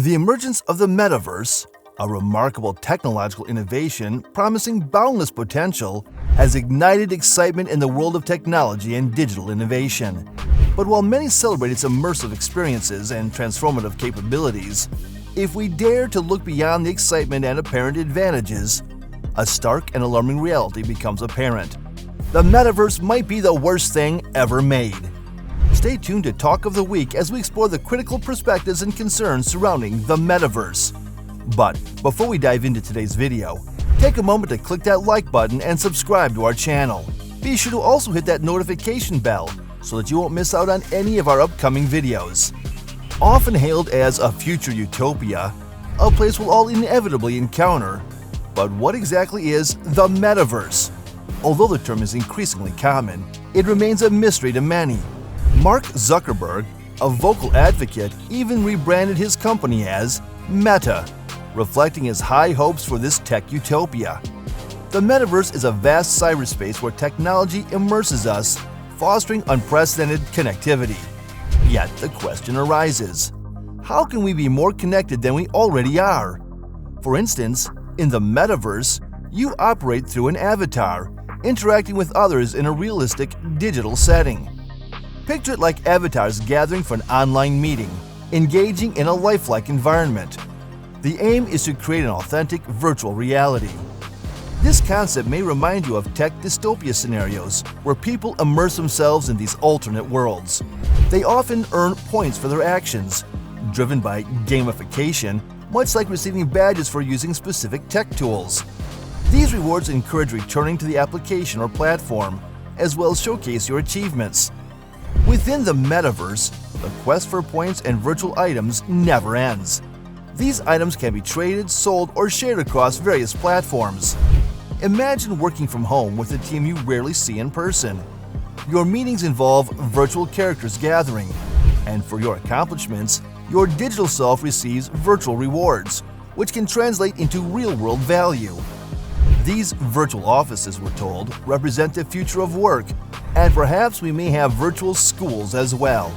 The emergence of the Metaverse, a remarkable technological innovation promising boundless potential, has ignited excitement in the world of technology and digital innovation. But while many celebrate its immersive experiences and transformative capabilities, if we dare to look beyond the excitement and apparent advantages, a stark and alarming reality becomes apparent. The Metaverse might be the worst thing ever made. Stay tuned to Talk of the Week as we explore the critical perspectives and concerns surrounding the Metaverse. But before we dive into today's video, take a moment to click that like button and subscribe to our channel. Be sure to also hit that notification bell so that you won't miss out on any of our upcoming videos. Often hailed as a future utopia, a place we'll all inevitably encounter. But what exactly is the Metaverse? Although the term is increasingly common, it remains a mystery to many. Mark Zuckerberg, a vocal advocate, even rebranded his company as Meta, reflecting his high hopes for this tech utopia. The Metaverse is a vast cyberspace where technology immerses us, fostering unprecedented connectivity. Yet the question arises, how can we be more connected than we already are? For instance, in the Metaverse, you operate through an avatar, interacting with others in a realistic digital setting. Picture it like avatars gathering for an online meeting, engaging in a lifelike environment. The aim is to create an authentic virtual reality. This concept may remind you of tech dystopia scenarios where people immerse themselves in these alternate worlds. They often earn points for their actions, driven by gamification, much like receiving badges for using specific tech tools. These rewards encourage returning to the application or platform, as well as showcase your achievements. Within the Metaverse, the quest for points and virtual items never ends. These items can be traded, sold, or shared across various platforms. Imagine working from home with a team you rarely see in person. Your meetings involve virtual characters gathering, and for your accomplishments, your digital self receives virtual rewards, which can translate into real-world value. These virtual offices, we're told, represent the future of work, and perhaps we may have virtual schools as well.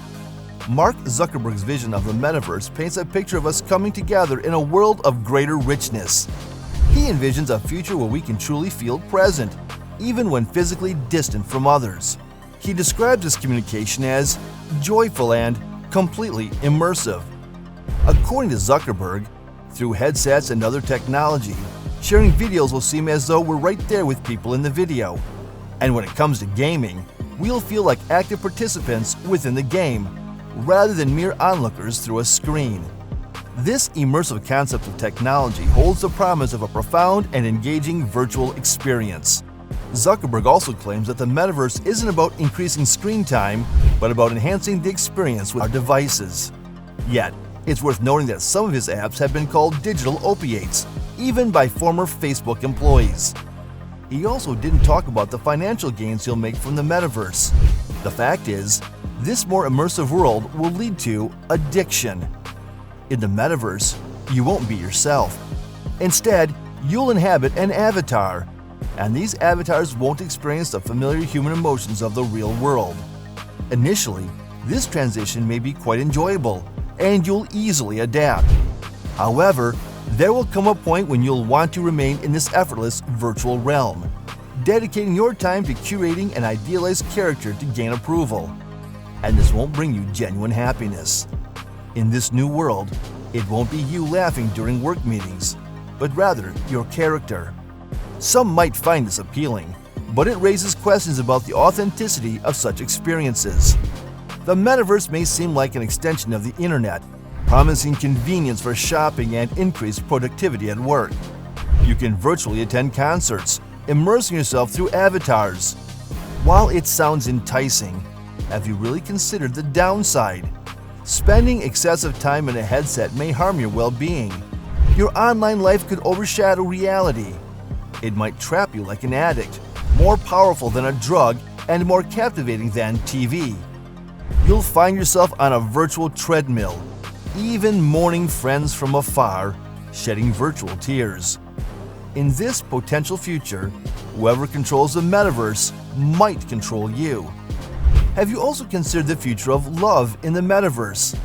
Mark Zuckerberg's vision of the Metaverse paints a picture of us coming together in a world of greater richness. He envisions a future where we can truly feel present, even when physically distant from others. He describes this communication as joyful and completely immersive. According to Zuckerberg, through headsets and other technology, sharing videos will seem as though we're right there with people in the video. And when it comes to gaming, we'll feel like active participants within the game, rather than mere onlookers through a screen. This immersive concept of technology holds the promise of a profound and engaging virtual experience. Zuckerberg also claims that the Metaverse isn't about increasing screen time, but about enhancing the experience with our devices. Yet, it's worth noting that some of his apps have been called digital opiates, even by former Facebook employees. He also didn't talk about the financial gains you'll make from the Metaverse. The fact is, this more immersive world will lead to addiction. In the Metaverse, you won't be yourself. Instead, you'll inhabit an avatar, and these avatars won't experience the familiar human emotions of the real world. Initially, this transition may be quite enjoyable, and you'll easily adapt. However, there will come a point when you'll want to remain in this effortless virtual realm, dedicating your time to curating an idealized character to gain approval. And this won't bring you genuine happiness. In this new world, it won't be you laughing during work meetings, but rather your character. Some might find this appealing, but it raises questions about the authenticity of such experiences. The Metaverse may seem like an extension of the internet, promising convenience for shopping and increased productivity at work. You can virtually attend concerts, immersing yourself through avatars. While it sounds enticing, have you really considered the downside? Spending excessive time in a headset may harm your well-being. Your online life could overshadow reality. It might trap you like an addict, more powerful than a drug and more captivating than TV. You'll find yourself on a virtual treadmill, even mourning friends from afar, shedding virtual tears. In this potential future, whoever controls the Metaverse might control you. Have you also considered the future of love in the Metaverse?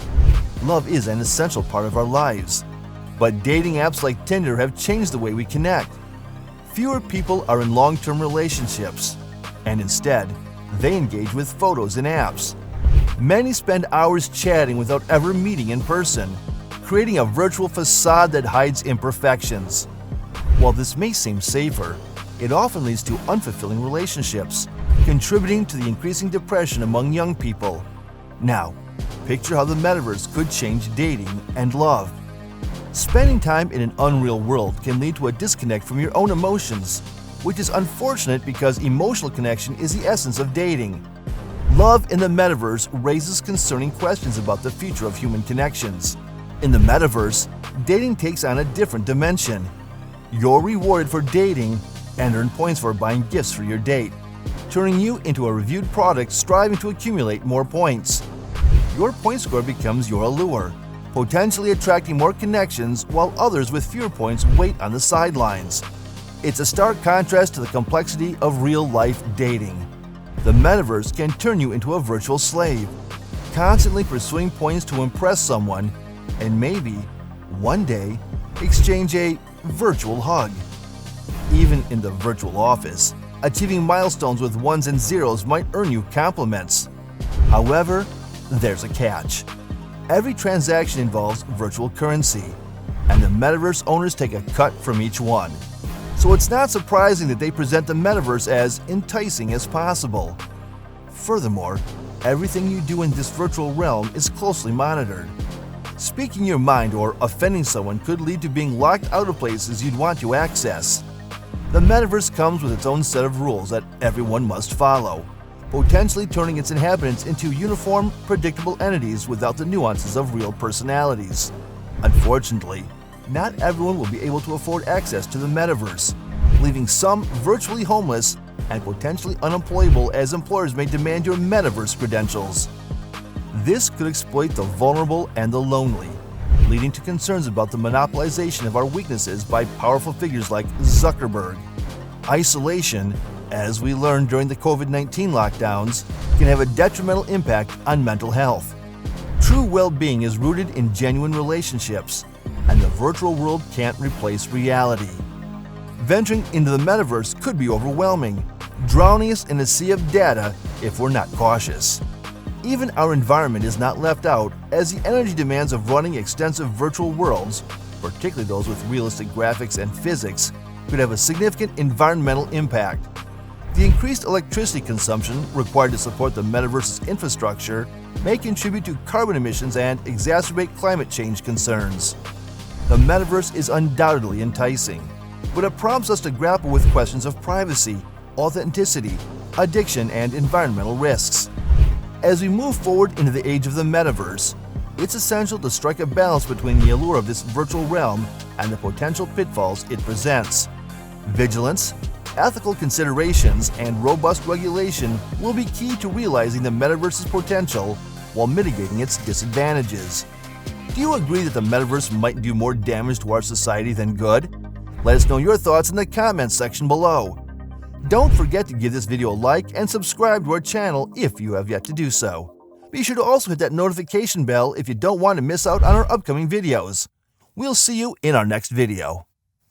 Love is an essential part of our lives. But dating apps like Tinder have changed the way we connect. Fewer people are in long-term relationships, and instead, they engage with photos and apps. Many spend hours chatting without ever meeting in person, creating a virtual facade that hides imperfections. While this may seem safer, it often leads to unfulfilling relationships, contributing to the increasing depression among young people. Now, picture how the metaverse could change dating and love. Spending time in an unreal world can lead to a disconnect from your own emotions, which is unfortunate because emotional connection is the essence of dating. Love in the metaverse raises concerning questions about the future of human connections. In the metaverse, dating takes on a different dimension. You're rewarded for dating and earn points for buying gifts for your date, turning you into a reviewed product striving to accumulate more points. Your point score becomes your allure, potentially attracting more connections while others with fewer points wait on the sidelines. It's a stark contrast to the complexity of real-life dating. The metaverse can turn you into a virtual slave, constantly pursuing points to impress someone and maybe, one day, exchange a virtual hug. Even in the virtual office, achieving milestones with ones and zeros might earn you compliments. However, there's a catch. Every transaction involves virtual currency, and the metaverse owners take a cut from each one. So it's not surprising that they present the metaverse as enticing as possible. Furthermore, everything you do in this virtual realm is closely monitored. Speaking your mind or offending someone could lead to being locked out of places you'd want to access. The metaverse comes with its own set of rules that everyone must follow, potentially turning its inhabitants into uniform, predictable entities without the nuances of real personalities. Unfortunately, not everyone will be able to afford access to the metaverse, leaving some virtually homeless and potentially unemployable as employers may demand your metaverse credentials. This could exploit the vulnerable and the lonely, leading to concerns about the monopolization of our weaknesses by powerful figures like Zuckerberg. Isolation, as we learned during the COVID-19 lockdowns, can have a detrimental impact on mental health. True well-being is rooted in genuine relationships, and the virtual world can't replace reality. Venturing into the metaverse could be overwhelming, drowning us in a sea of data if we're not cautious. Even our environment is not left out, as the energy demands of running extensive virtual worlds, particularly those with realistic graphics and physics, could have a significant environmental impact. The increased electricity consumption required to support the metaverse's infrastructure may contribute to carbon emissions and exacerbate climate change concerns. The metaverse is undoubtedly enticing, but it prompts us to grapple with questions of privacy, authenticity, addiction, and environmental risks. As we move forward into the age of the metaverse, it's essential to strike a balance between the allure of this virtual realm and the potential pitfalls it presents. Vigilance, ethical considerations, and robust regulation will be key to realizing the metaverse's potential while mitigating its disadvantages. Do you agree that the metaverse might do more damage to our society than good? Let us know your thoughts in the comments section below. Don't forget to give this video a like and subscribe to our channel if you have yet to do so. Be sure to also hit that notification bell if you don't want to miss out on our upcoming videos. We'll see you in our next video.